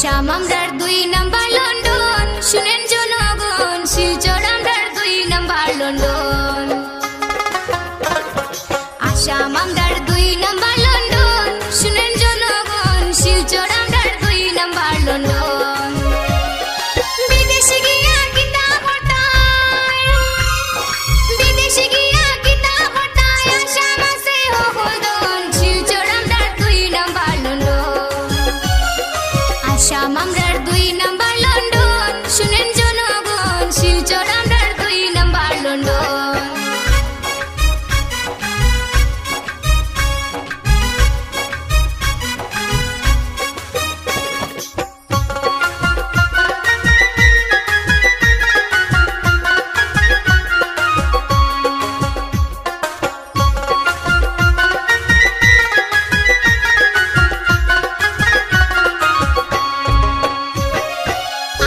আসাম আমরার 2 number London, শুনেন জনগণ, শিলচর আমরার 2 নাম্বার লন্ডন। আসাম আমরার 2 নাম্বার লন্ডন, শুনেন জনগণ, শিলচর আমরার 2 নাম্বার লন্ডন। বিদেশে গিয়া কিতা হতায়, বিদেশে গিয়া কিতা হতায়, আসাম আছে হলদন, শিলচর আমরার 2 নাম্বার লন্ডন। আসাম আমরার 2 নাম্বার লন্ডন, শুনেন জনগণ, শিলচর আমরার 2 নাম্বার লন্ডন।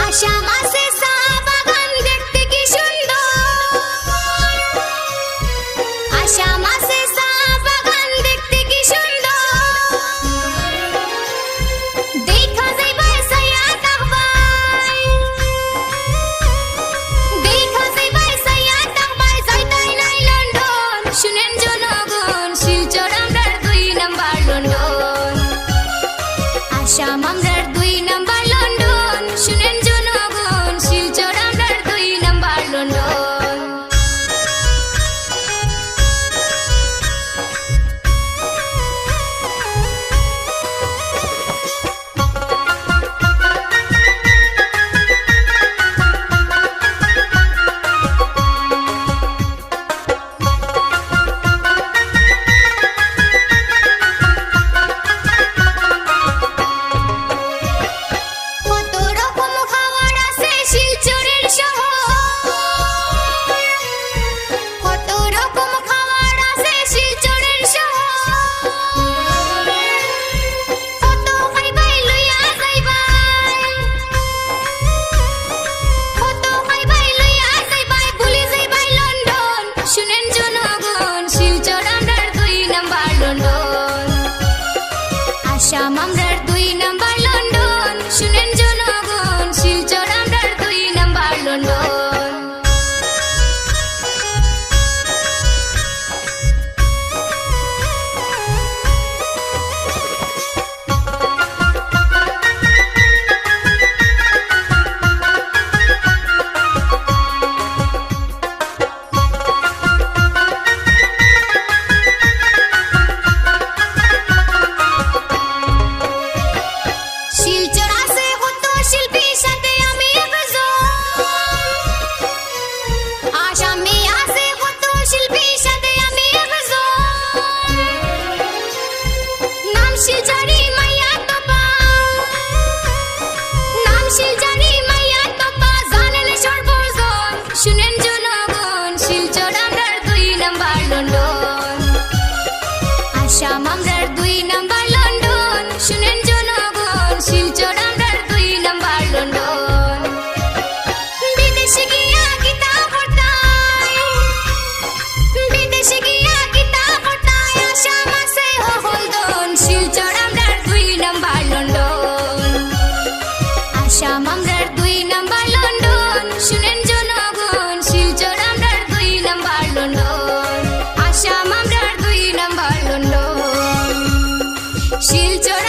আসাম আছে চা বাগান, দেখতে কি সুন্দর। আসাম আছে চা বাগান, দেখতে কি সুন্দর। দেখা যাইবাই সাইয়া তাকবাই, দেখা যাইবাই সাইয়া তাকবাই, যাইতাই নাই লন্ডন, শুনেন জনগণ, শিলচর আমরার 2 নাম্বার লন্ডন। আসাম আমরার 2 নাম্বার লন্ডন, শুনেন জনগণ, শিলচর আমরার 2 নাম্বার লন্ডন। কত রকম খাবার আছে শিলচরের শহর, কত রকম খাবার আছে শিলচরের শহর। কত খাইবাই লইয়া যাইবাই, কত খাইবাই লইয়া যাইবাই, ভুলি যাইবাই লন্ডন, শুনেন জনগণ, শিলচর আমরার 2 নাম্বার লন্ডন। আসাম আমরার 2 নাম্বার লন্ডন, শুনেন জনগণ, শিলচর আমরার 2 নাম্বার লন্ডন। শিলচর আছে কত শিল্পী, সাথে আমি একজন। আসামে আছে কত শিল্পী, সাথে আমি একজন। নাম শিলচরি মাইয়া তোপা, নাম শিলচরি মাইয়া তোপা, জানেন সর্বজন, শুনেন জনগণ, শিলচর আমরার 2 নাম্বার লন্ডন। আসাম আমরার 2 নাম্বার লন্ডন, শুনেন জনগণ, শিলচর আমরার 2 নাম্বার লন্ডন। বিদেশে গিয়া কিতা হতায়, বিদেশে গিয়া কিতা হতায়, আসাম আছে হলদন, শিলচর আমরার 2 নাম্বার লন্ডন। আসাম আমরার 2 নাম্বার লন্ডন, শুনেন জনগণ, শিলচর আমরার 2 নাম্বার লন্ডন। আসাম আমরার 2 নাম্বার লন্ডন, শিলচর